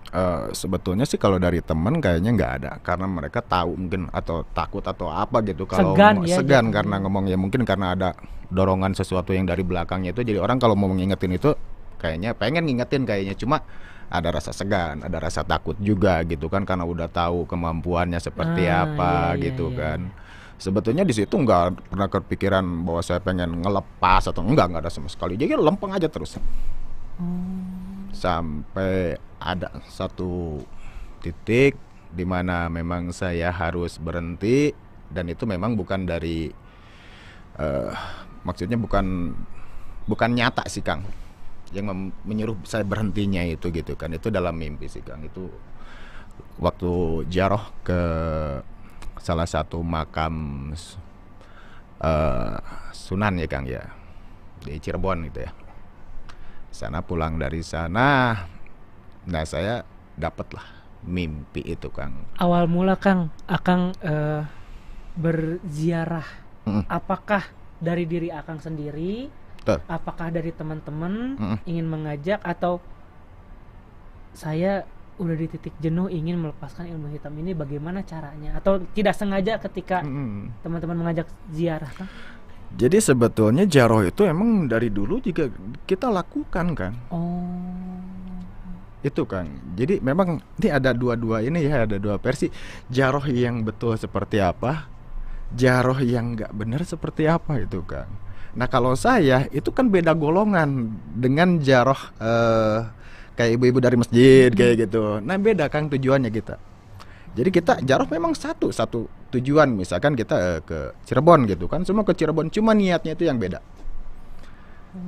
Sebetulnya sih kalau dari teman kayaknya nggak ada, karena mereka tahu mungkin atau takut atau apa gitu. Kalau segan karena ngomong ya mungkin karena ada dorongan sesuatu yang dari belakangnya itu. Jadi orang kalau mau ngingetin itu kayaknya pengen ngingetin kayaknya, cuma ada rasa segan, ada rasa takut juga gitu kan, karena udah tahu kemampuannya seperti apa gitu kan. Sebetulnya di situ nggak pernah kepikiran bahwa saya pengen ngelepas atau nggak ada sama sekali. Jadi lempeng aja terus. Sampai ada satu titik di mana memang saya harus berhenti, dan itu memang bukan dari maksudnya bukan nyata sih Kang yang menyuruh saya berhentinya itu gitu kan. Itu dalam mimpi sih Kang. Itu waktu ziarah ke salah satu makam Sunan ya Kang ya, di Cirebon gitu ya. Sana pulang dari sana, nah saya dapatlah mimpi itu Kang. Awal mula Kang Akang berziarah, apakah dari diri Akang sendiri? Apakah dari teman-teman ingin mengajak, atau saya udah di titik jenuh ingin melepaskan ilmu hitam ini, bagaimana caranya? Atau tidak sengaja ketika teman-teman mengajak ziarah Kang? Jadi sebetulnya ziarah itu emang dari dulu juga kita lakukan Kang. Itu Kang. Jadi memang ini ada dua ini ya, ada dua versi. Ziarah yang betul seperti apa, ziarah yang nggak benar seperti apa itu Kang. Nah kalau saya itu kan beda golongan dengan ziarah kayak ibu-ibu dari masjid kayak gitu. Nah beda Kang tujuannya kita. Jadi kita ziarah memang satu tujuan, misalkan kita ke Cirebon gitu kan, semua ke Cirebon, cuma niatnya itu yang beda.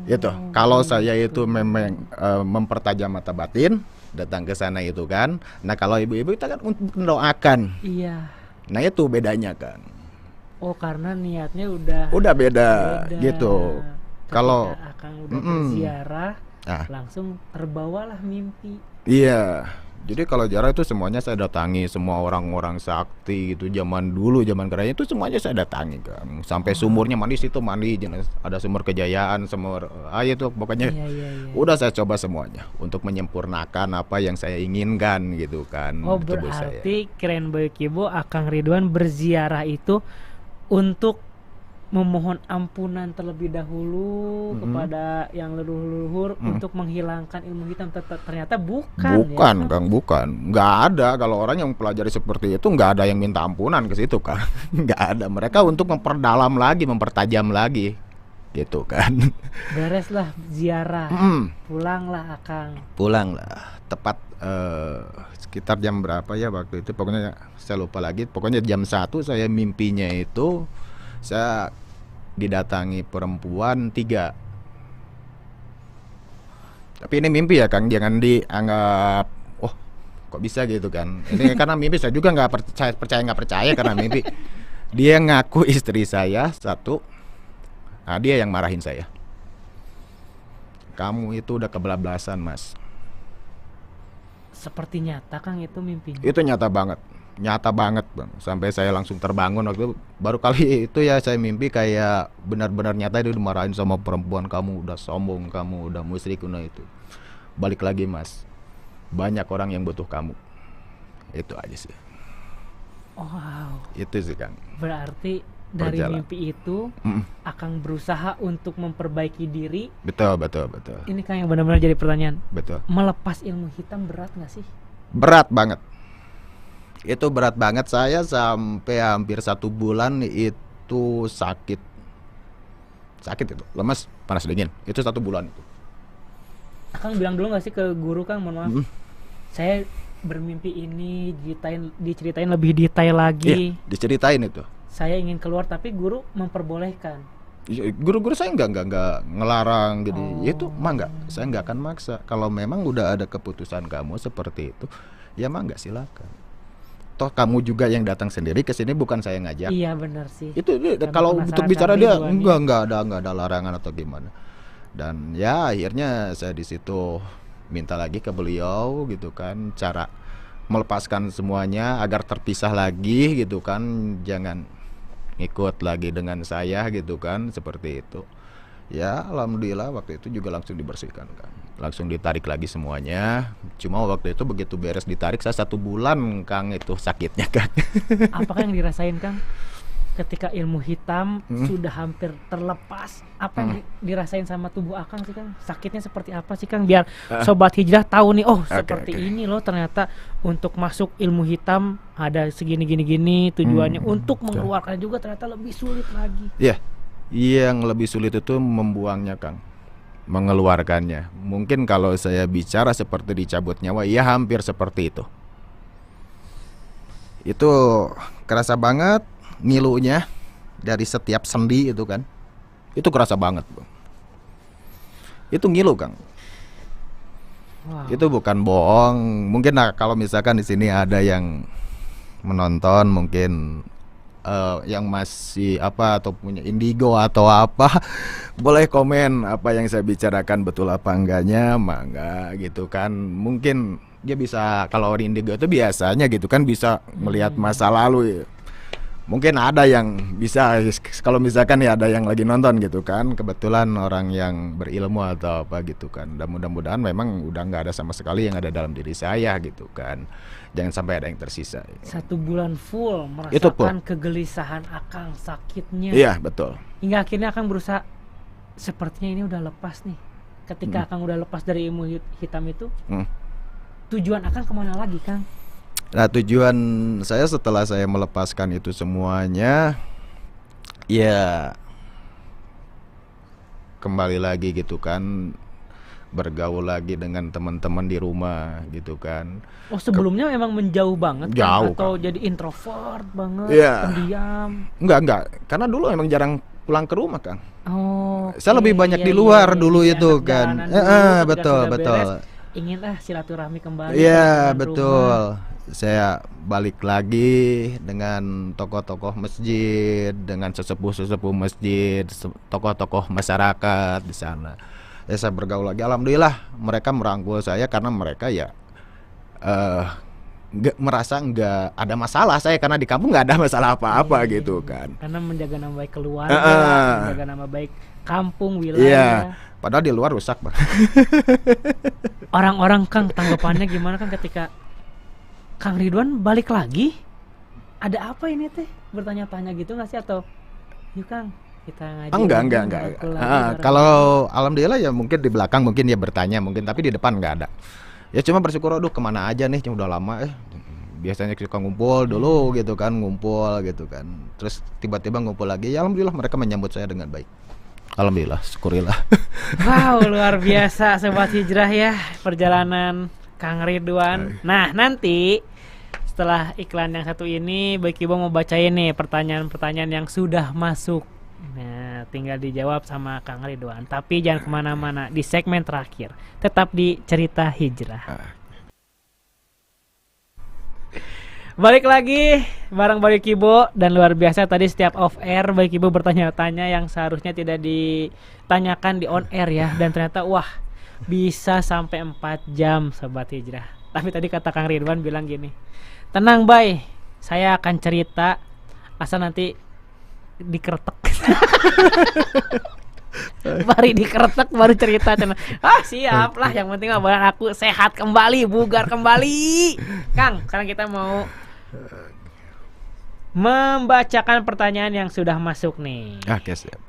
Itu kalau saya itu memang mempertajam mata batin, datang ke sana itu kan. Nah kalau ibu-ibu kita kan untuk mendoakan. Iya. Nah itu bedanya kan. Oh karena niatnya udah beda gitu. Kalau Akang udah berziarah, langsung terbawalah mimpi. Iya. Jadi kalau ziarah itu semuanya saya datangi, semua orang-orang sakti gitu zaman dulu, zaman kerajaan itu semuanya saya datangi kan. Sampai sumurnya mandi situ, mandi jenis ada sumur Kejayaan, sumur itu pokoknya. Udah saya coba semuanya untuk menyempurnakan apa yang saya inginkan gitu kan. Oh berarti keren Bayu Kibo, Akang Ridwan berziarah itu untuk memohon ampunan terlebih dahulu kepada yang leluhur untuk menghilangkan ilmu hitam. Ternyata bukan ya, Kang, bukan. Nggak ada, kalau orang yang pelajari seperti itu nggak ada yang minta ampunan ke situ Kang. Nggak ada, mereka untuk memperdalam lagi, mempertajam lagi gitu kan. Bereslah ziarah, pulanglah Akang. Pulanglah, tepat sekitar jam berapa ya waktu itu, pokoknya saya lupa lagi. Pokoknya jam 1 saya mimpinya itu saya didatangi perempuan 3. Tapi ini mimpi ya Kang, jangan dianggap oh kok bisa gitu kan. Ini karena mimpi, saya juga nggak percaya karena mimpi. Dia ngaku istri saya 1. Nah dia yang marahin saya. Kamu itu udah kebablasan Mas. Seperti nyata Kang itu mimpinya. Itu nyata banget. nyata banget bang, sampai saya langsung terbangun waktu itu. Baru kali itu ya saya mimpi kayak benar-benar nyata, itu dimarahin sama perempuan, kamu udah sombong, kamu udah musyrik, itu balik lagi mas, banyak orang yang butuh kamu. Itu aja sih. Wow. Itu sih Kang. Berarti dari Berjalan. mimpi itu akan berusaha untuk memperbaiki diri. Betul. Ini kan yang benar-benar jadi pertanyaan. Betul. Melepas ilmu hitam berat nggak sih? Berat banget. Itu berat banget, saya sampai hampir 1 bulan itu sakit itu, lemas, panas dingin. Itu 1 bulan itu. Akang bilang dulu nggak sih ke guru, Kang, mohon maaf, saya bermimpi ini, diceritain lebih detail lagi. Iya, diceritain itu. Saya ingin keluar tapi guru memperbolehkan. Guru-guru saya nggak ngelarang gitu. Itu mah nggak, saya nggak akan maksa. Kalau memang udah ada keputusan kamu seperti itu, ya mah nggak, silakan. Toh kamu juga yang datang sendiri ke sini, bukan saya ngajak. Iya benar sih. Itu kalau untuk bicara dia nggak ada larangan atau gimana. Dan ya akhirnya saya di situ minta lagi ke beliau gitu kan, cara melepaskan semuanya agar terpisah lagi gitu kan, jangan ikut lagi dengan saya gitu kan, seperti itu. Ya alhamdulillah waktu itu juga langsung dibersihkan kan, langsung ditarik lagi semuanya. Cuma waktu itu begitu beres ditarik, saya 1 bulan Kang itu sakitnya kan. Apakah yang dirasain Kang ketika ilmu hitam sudah hampir terlepas? Apa yang dirasain sama tubuh Akang sih Kang? Sakitnya seperti apa sih Kang? Biar Sobat Hijrah tahu nih, oh seperti ini loh ternyata untuk masuk ilmu hitam ada segini-gini tujuannya, untuk mengeluarkan juga ternyata lebih sulit lagi. Iya, yang lebih sulit itu membuangnya Kang, mengeluarkannya. Mungkin kalau saya bicara seperti dicabut nyawa, ya hampir seperti itu. Itu kerasa banget ngilunya dari setiap sendi itu kan. Itu kerasa banget, Bang. Itu ngilu, Kang. Wow. Itu bukan bohong. Mungkin kalau misalkan di sini ada yang menonton, mungkin yang masih atau punya indigo atau apa, boleh komen apa yang saya bicarakan betul apa enggaknya, mangga gitu kan. Mungkin dia bisa, kalau di indigo itu biasanya gitu kan bisa melihat masa lalu ya. Mungkin ada yang bisa, kalau misalkan ya ada yang lagi nonton gitu kan, kebetulan orang yang berilmu atau apa gitu kan. Dan mudah-mudahan memang udah nggak ada sama sekali yang ada dalam diri saya gitu kan. Jangan sampai ada yang tersisa. 1 bulan full merasakan kegelisahan Akang, sakitnya. Iya betul. Hingga akhirnya Akang berusaha, sepertinya ini udah lepas nih. Ketika Akang udah lepas dari ilmu hitam itu, tujuan Akang kemana lagi Kang? Nah tujuan saya setelah saya melepaskan itu semuanya, ya kembali lagi gitu kan, bergaul lagi dengan teman-teman di rumah gitu kan. Oh sebelumnya memang menjauh banget jauh, kan? Atau Kang. jadi introvert banget, pendiam? Enggak, karena dulu emang jarang pulang ke rumah Kang. Oh, saya lebih banyak di luar dulu itu kan. Betul. Ingin silaturahmi kembali. Iya betul. Saya balik lagi dengan tokoh-tokoh masjid, dengan sesepuh-sesepuh masjid, tokoh-tokoh masyarakat di sana. Ya saya bergaul lagi. Alhamdulillah mereka merangkul saya karena mereka ya merasa nggak ada masalah saya, karena di kampung nggak ada masalah apa-apa gitu kan. Karena menjaga nama baik keluarga, menjaga nama baik kampung, wilayah. Iya. Padahal di luar rusak Bang. Orang-orang Kang tanggapannya gimana Kang ketika Kang Ridwan balik lagi? Ada apa ini teh? Bertanya-tanya gitu nggak sih, atau yuk Kang kita ngaji? Enggak. Kalau alhamdulillah ya mungkin di belakang mungkin dia bertanya mungkin, tapi di depan nggak ada. Ya cuma bersyukur, aduh kemana aja nih, cuma udah lama biasanya suka ngumpul dulu gitu kan, terus tiba-tiba ngumpul lagi. Ya alhamdulillah mereka menyambut saya dengan baik. Alhamdulillah, syukurillah. Wow, luar biasa Sobat Hijrah ya perjalanan Kang Ridwan. Nah nanti setelah iklan yang satu ini, Boy Kibo mau bacain nih pertanyaan-pertanyaan yang sudah masuk. Nah tinggal dijawab sama Kang Ridwan. Tapi jangan kemana-mana, di segmen terakhir tetap di Cerita Hijrah. Balik lagi bareng Boy Kibo, dan luar biasa tadi setiap off air Boy Kibo bertanya-tanya yang seharusnya tidak ditanyakan di on air ya, dan ternyata wah bisa sampai 4 jam Sobat Hijrah. Tapi tadi kata Kang Ridwan bilang gini, tenang Bay, saya akan cerita asal nanti dikeretek. Baru dikeretek baru cerita. Siap lah, yang penting mah badan aku sehat kembali, bugar kembali. Kang, sekarang kita mau membacakan pertanyaan yang sudah masuk nih. Oke, siap.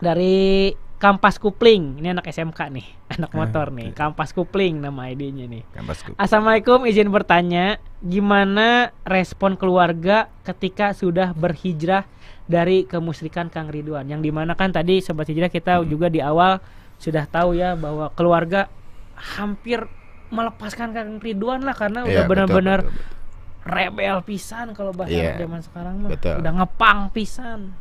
Dari Kampas Kupling. Ini anak SMK nih, anak motor nih. Kampas Kupling nama ID-nya nih. Assalamualaikum, izin bertanya, gimana respon keluarga ketika sudah berhijrah dari kemusyrikan Kang Ridwan? Yang dimana kan tadi Sobat Hijrah kita juga di awal sudah tahu ya bahwa keluarga hampir melepaskan Kang Ridwan lah, karena udah benar-benar rebel pisan kalau bahasa zaman sekarang mah. Udah ngepang pisan.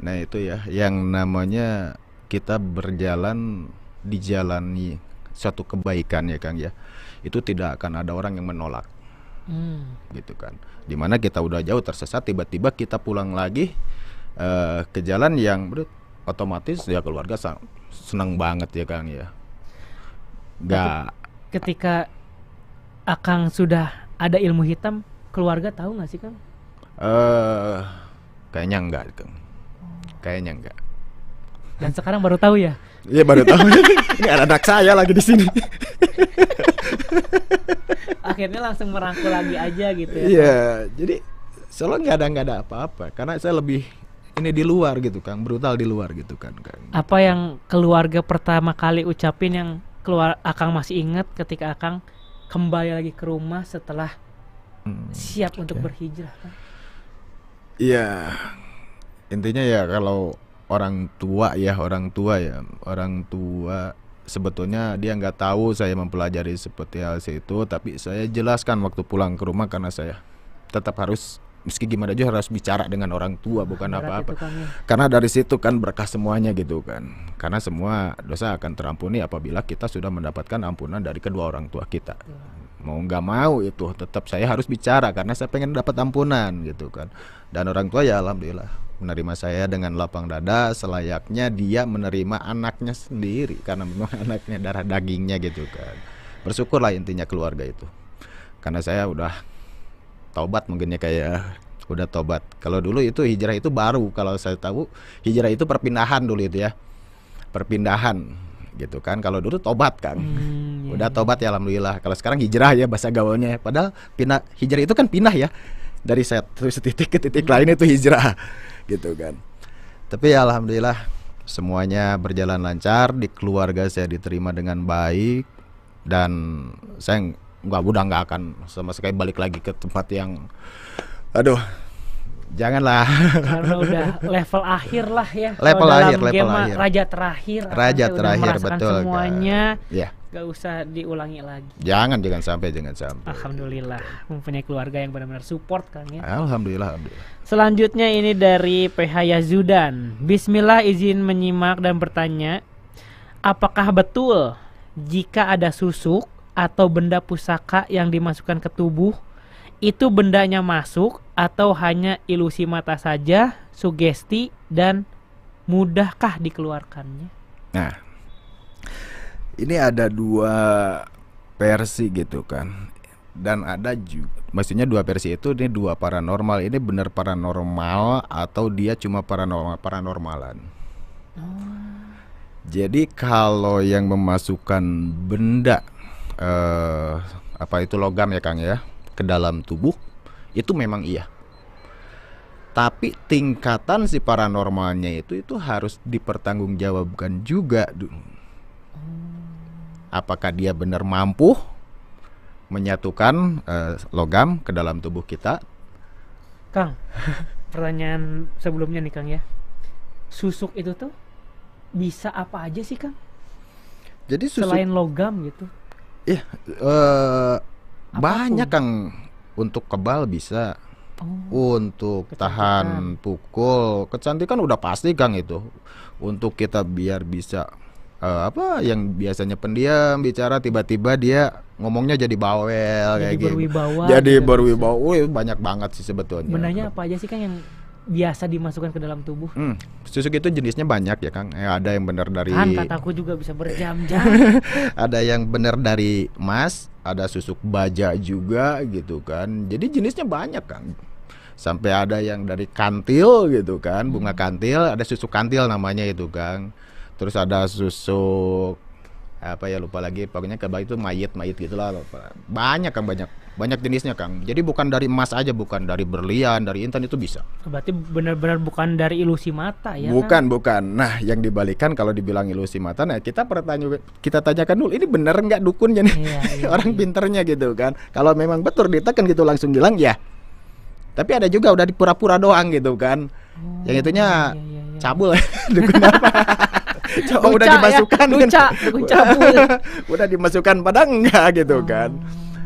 Nah itu ya yang namanya kita berjalan dijalani suatu kebaikan ya Kang ya, itu tidak akan ada orang yang menolak. Gitu kan, dimana kita udah jauh tersesat, tiba-tiba kita pulang lagi ke jalan yang otomatis ya keluarga senang banget ya Kang ya. Ketika Akang sudah ada ilmu hitam, keluarga tahu nggak sih Kang? Kayaknya enggak Kang, kayaknya enggak. Dan sekarang baru tahu ya? Iya baru tahu. Ini anak saya lagi di sini. Akhirnya langsung merangkul lagi aja gitu ya? Iya, jadi soalnya nggak ada apa-apa. Karena saya lebih ini di luar gitu Kang, brutal di luar gitu kan Kang. Apa yang keluarga pertama kali ucapin yang Akang masih ingat ketika Akang kembali lagi ke rumah setelah siap untuk berhijrah Kang? Iya, intinya ya kalau orang tua sebetulnya dia nggak tahu saya mempelajari seperti hal itu, tapi saya jelaskan waktu pulang ke rumah karena saya tetap harus, meski gimana aja harus bicara dengan orang tua, bukan apa-apa. Karena dari situ kan berkah semuanya gitu kan. Karena semua dosa akan terampuni apabila kita sudah mendapatkan ampunan dari kedua orang tua kita. Mau nggak mau itu tetap saya harus bicara karena saya pengen dapat ampunan gitu kan. Dan orang tua ya alhamdulillah menerima saya dengan lapang dada, selayaknya dia menerima anaknya sendiri karena memang anaknya darah dagingnya gitu kan. Bersyukurlah intinya keluarga itu, karena saya udah taubat, mungkinnya kayak udah taubat. Kalau dulu itu hijrah itu baru, kalau saya tahu hijrah itu perpindahan dulu itu ya, perpindahan gitu kan. Kalau dulu tobat kan, udah tobat ya alhamdulillah. Kalau sekarang hijrah ya bahasa gaulnya, padahal pindah, hijrah itu kan pindah ya, dari satu titik ke titik lain itu hijrah gitu kan. Tapi ya alhamdulillah semuanya berjalan lancar, di keluarga saya diterima dengan baik, dan saya nggak akan sama sekali balik lagi ke tempat yang janganlah. Karena udah level akhir lah ya. Level akhir. Raja terakhir. Raja terakhir betul. Semuanya. Ya. Gak usah diulangi lagi. Jangan sampai. Alhamdulillah mempunyai keluarga yang benar-benar support Kang ya. Alhamdulillah. Selanjutnya ini dari PH Yazudan. Bismillah, izin menyimak dan bertanya, apakah betul jika ada susuk atau benda pusaka yang dimasukkan ke tubuh, itu bendanya masuk atau hanya ilusi mata saja, sugesti, dan mudahkah dikeluarkannya? Nah, ini ada dua versi gitu kan, dan ada juga, maksudnya dua versi itu, ini dua paranormal, ini benar paranormal atau dia cuma paranormalan. Jadi kalau yang memasukkan benda apa itu logam ya Kang ya ke dalam tubuh, itu memang iya. Tapi tingkatan si paranormalnya itu harus dipertanggungjawabkan juga. Apakah dia benar mampu menyatukan logam ke dalam tubuh kita? Kang, pertanyaan sebelumnya nih Kang ya, susuk itu tuh bisa apa aja sih Kang? Jadi susuk, selain logam gitu? Iya, banyak Kang. Untuk kebal bisa, untuk tahan pukul, kecantikan udah pasti Kang itu. Untuk kita biar bisa apa yang biasanya pendiam bicara, tiba-tiba dia ngomongnya jadi bawel kayak gitu. Jadi berwibawa. Banyak banget sih sebetulnya. Bendanya apa aja sih Kang yang biasa dimasukkan ke dalam tubuh? Susuk itu jenisnya banyak ya Kang. Ada yang benar dari, kan kataku juga bisa berjam-jam. Ada yang benar dari emas, ada susuk baja juga gitu kan. Jadi jenisnya banyak Kang. Sampai ada yang dari kantil gitu kan, bunga kantil, ada susuk kantil namanya itu kan. Terus ada susuk apa ya lupa lagi, pokoknya kebaya itu mayit gitulah, lupa. Banyak Kang, banyak jenisnya Kang. Jadi bukan dari emas aja, bukan dari berlian, dari intan itu bisa. Berarti benar-benar bukan dari ilusi mata ya? Bukan. Nah, yang dibalikan kalau dibilang ilusi mata, nah kita tanyakan dulu, ini bener nggak dukunnya nih? Iya, Orang pinternya gitu kan. Kalau memang betul ditekan gitu langsung bilang ya. Tapi ada juga udah dipura-pura doang gitu kan. Yang itunya cabul. Dukun apa? Coba udah dimasukkan dukun cabul. Udah dimasukkan padahal enggak gitu kan.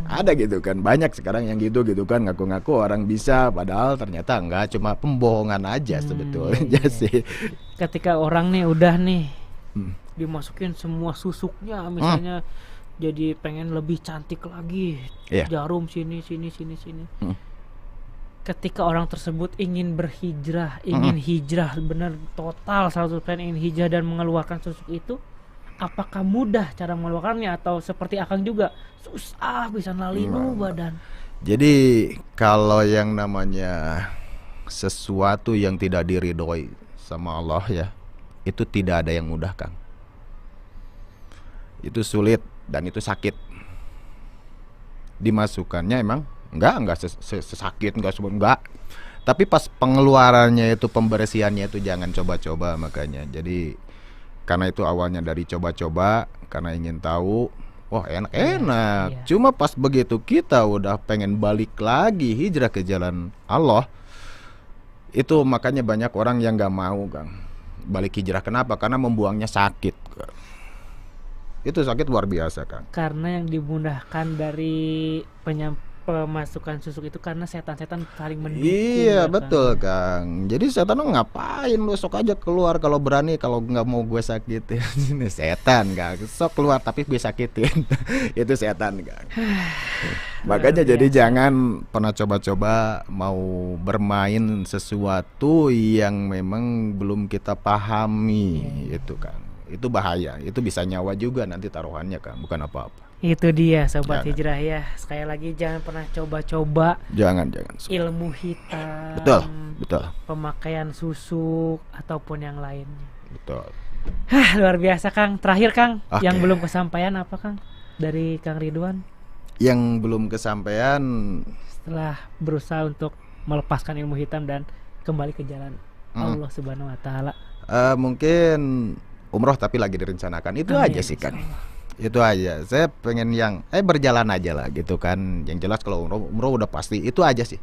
Ada gitu kan, banyak sekarang yang gitu kan, ngaku-ngaku orang bisa padahal ternyata enggak, cuma pembohongan aja sebetulnya sih. Ketika orang nih udah nih dimasukin semua susuknya misalnya, jadi pengen lebih cantik lagi, jarum sini. Ketika orang tersebut ingin berhijrah, ingin hijrah benar total 100% ingin hijrah dan mengeluarkan susuk itu, apakah mudah cara mengeluarkannya atau seperti Akang juga susah bisa nalinu badan? Jadi kalau yang namanya sesuatu yang tidak diridhoi sama Allah ya, itu tidak ada yang mudah Kang. Itu sulit dan itu sakit. Dimasukkannya emang enggak sesakit, enggak. Tapi pas pengeluarannya itu, pembersihannya itu jangan coba-coba makanya. Jadi karena itu awalnya dari coba-coba, karena ingin tahu, wah enak-enak. Cuma pas begitu kita udah pengen balik lagi hijrah ke jalan Allah, itu makanya banyak orang yang nggak mau Kang balik hijrah. Kenapa? Karena membuangnya sakit. Itu sakit luar biasa Kang. Karena yang dimudahkan dari pemasukan susuk itu karena setan-setan saling mendukung. Iya betul Kang. Jadi setan ngapain lu, sok aja keluar kalau berani, kalau nggak mau gue sakitin. Ini setan Kang, sok keluar tapi gue sakitin. Itu setan Kang. Makanya jadi jangan pernah coba-coba mau bermain sesuatu yang memang belum kita pahami. Itu Kang, itu bahaya, itu bisa nyawa juga nanti taruhannya Kang, bukan apa-apa. Itu dia sobat hijrah ya. Sekali lagi jangan pernah coba-coba. Jangan. Ilmu hitam. Betul. Pemakaian susuk ataupun yang lainnya. Betul. Luar biasa Kang. Terakhir Kang, yang belum kesampaian apa Kang dari Kang Ridwan? Yang belum kesampaian setelah berusaha untuk melepaskan ilmu hitam dan kembali ke jalan Allah Subhanahu wa taala. Mungkin umroh tapi lagi direncanakan. Itu aja sih Kang. Itu aja. Saya pengen yang berjalan aja lah gitu kan. Yang jelas kalau umroh udah pasti. Itu aja sih.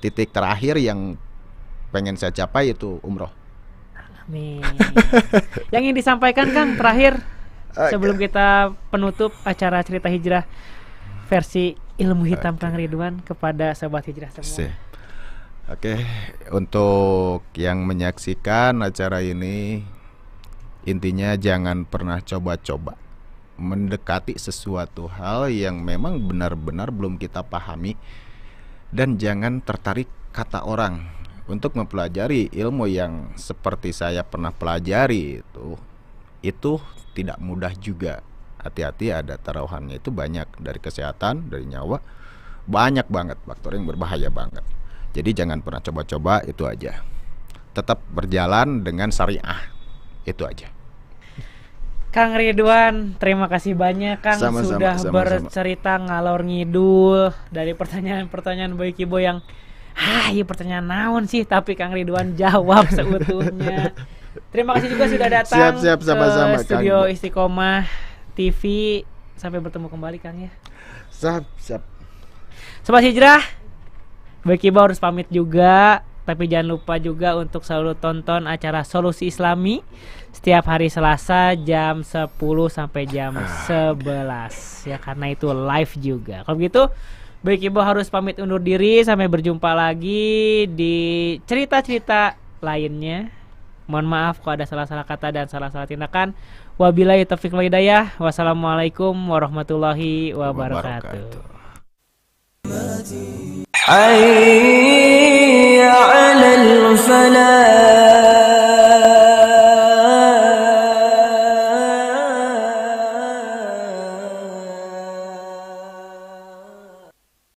Titik terakhir yang pengen saya capai itu umroh. Amin. Yang ingin disampaikan Kang terakhir sebelum kita penutup acara cerita hijrah versi ilmu hitam Kang Ridwan kepada sobat hijrah semua. Oke, untuk yang menyaksikan acara ini, intinya jangan pernah coba-coba mendekati sesuatu hal yang memang benar-benar belum kita pahami, dan jangan tertarik kata orang untuk mempelajari ilmu yang seperti saya pernah pelajari. Itu tidak mudah juga. Hati-hati, ada taruhannya itu banyak, dari kesehatan, dari nyawa, banyak banget faktor yang berbahaya banget. Jadi jangan pernah coba-coba, itu aja. Tetap berjalan dengan syariah, itu aja. Kang Ridwan, terima kasih banyak Kang sudah bercerita ngalor ngidul dari pertanyaan-pertanyaan Boy Kibo yang iya pertanyaan naon sih, tapi Kang Ridwan jawab seutuhnya. Terima kasih juga sudah datang sama-sama, ke studio Kang Istiqomah TV. Sampai bertemu kembali Kang ya. Siap. Sobat hijrah, Boy Kibo harus pamit juga. Tapi jangan lupa juga untuk selalu tonton acara Solusi Islami setiap hari Selasa jam 10 sampai jam 11 ya, karena itu live juga. Kalau begitu Boy Kibo harus pamit undur diri. Sampai berjumpa lagi di cerita-cerita lainnya. Mohon maaf kalau ada salah-salah kata dan salah-salah tindakan. Wabillahi taufiq wal hidayah. Wassalamualaikum warahmatullahi wabarakatuh. حي على الفلاح